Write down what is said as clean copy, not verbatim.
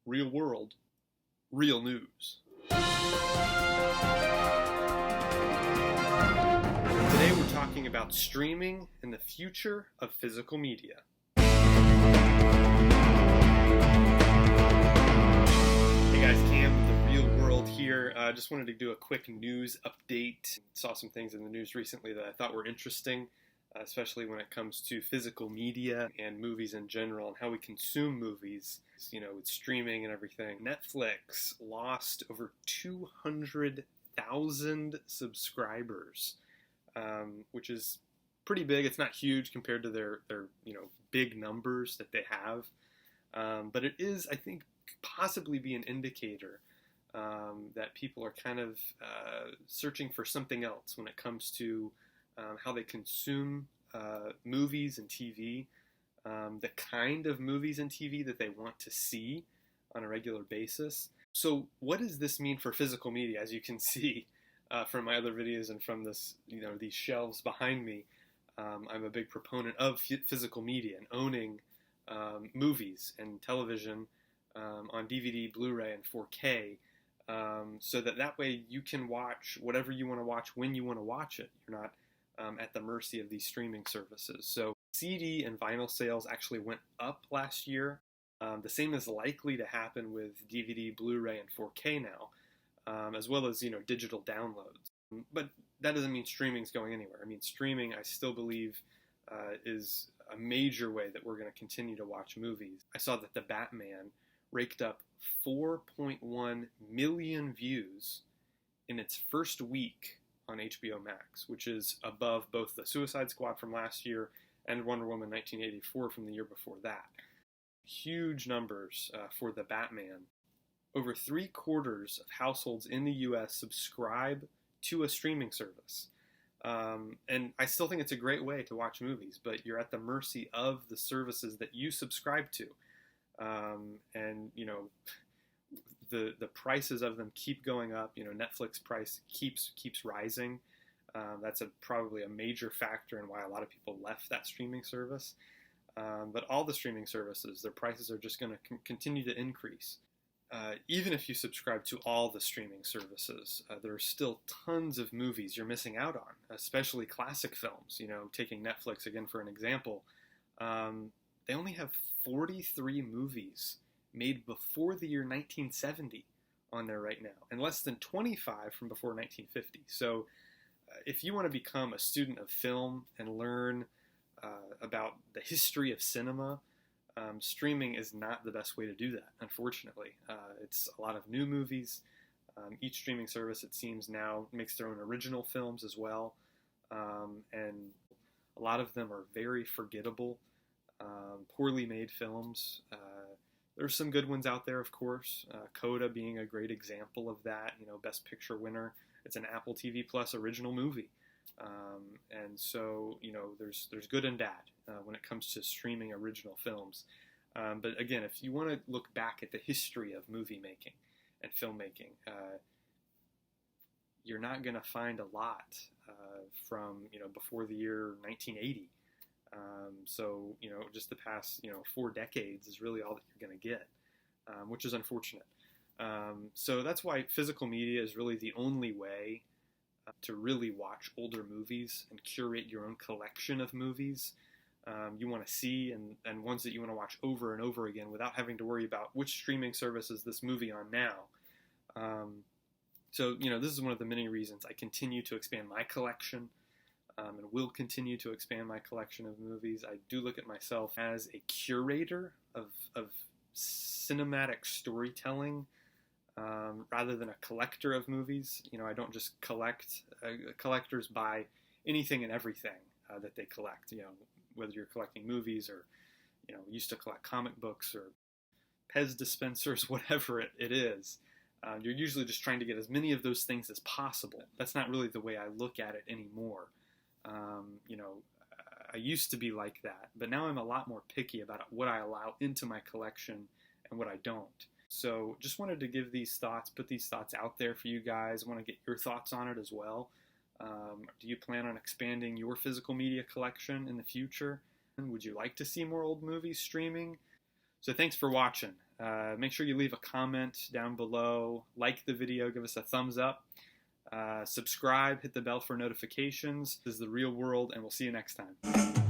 Real world, real news. Today we're talking about streaming and the future of physical media. Hey guys, Cam with the Real World here. Just wanted to do a quick news update. Saw some things in the news recently that I thought were interesting, especially when it comes to physical media and movies in general and how we consume movies, with streaming and everything. Netflix lost over 200,000 subscribers, which is pretty big. It's not huge compared to their big numbers that they have, but it is, I think, possibly be an indicator that people are kind of searching for something else when it comes to how they consume movies and TV, the kind of movies and TV that they want to see on a regular basis. So what does this mean for physical media? As you can see from my other videos and from this, these shelves behind me, I'm a big proponent of physical media and owning movies and television on DVD, Blu-ray, and 4K, so that way you can watch whatever you want to watch when you want to watch it. You're not at the mercy of these streaming services. So CD and vinyl sales actually went up last year. The same is likely to happen with DVD, Blu-ray, and 4K now, as well as digital downloads. But that doesn't mean streaming's going anywhere. I mean, streaming, I still believe, is a major way that we're going to continue to watch movies. I saw that The Batman raked up 4.1 million views in its first week on HBO Max, which is above both the Suicide Squad from last year and Wonder Woman 1984 from the year before that. Huge numbers for The Batman. Over 3/4 of households in the U.S. subscribe to a streaming service. And I still think it's a great way to watch movies, but you're at the mercy of the services that you subscribe to. And the prices of them keep going up. Netflix price keeps rising. That's probably a major factor in why a lot of people left that streaming service. But all the streaming services, their prices are just going to continue to increase. Even if you subscribe to all the streaming services, there are still tons of movies you're missing out on, especially classic films. Taking Netflix again for an example, they only have 43 movies made before the year 1970 on there right now, and less than 25 from before 1950. So if you want to become a student of film and learn about the history of cinema, streaming is not the best way to do that, unfortunately. It's a lot of new movies. Each streaming service, it seems now, makes their own original films as well, and a lot of them are very forgettable, poorly made films. There's some good ones out there, of course. Coda being a great example of that. Best Picture winner. It's an Apple TV Plus original movie, and so there's good and bad when it comes to streaming original films. But again, if you want to look back at the history of movie making and filmmaking, you're not going to find a lot from before the year 1980. So just the past 4 decades is really all that you're going to get, which is unfortunate. So that's why physical media is really the only way to really watch older movies and curate your own collection of movies you want to see and ones that you want to watch over and over again without having to worry about which streaming service is this movie on now. So this is one of the many reasons I continue to expand my collection. And will continue to expand my collection of movies. I do look at myself as a curator of cinematic storytelling rather than a collector of movies. I don't just collect. Collectors buy anything and everything that they collect. Whether you're collecting movies or used to collect comic books or Pez dispensers, whatever it is. You're usually just trying to get as many of those things as possible. That's not really the way I look at it anymore. I used to be like that, but now I'm a lot more picky about what I allow into my collection and what I don't. So just wanted to give these thoughts, put these thoughts out there for you guys. I want to get your thoughts on it as well. Do you plan on expanding your physical media collection in the future? And would you like to see more old movies streaming? So thanks for watching. Make sure you leave a comment down below, like the video, give us a thumbs up, subscribe, hit the bell for notifications. This is The Real World, and we'll see you next time.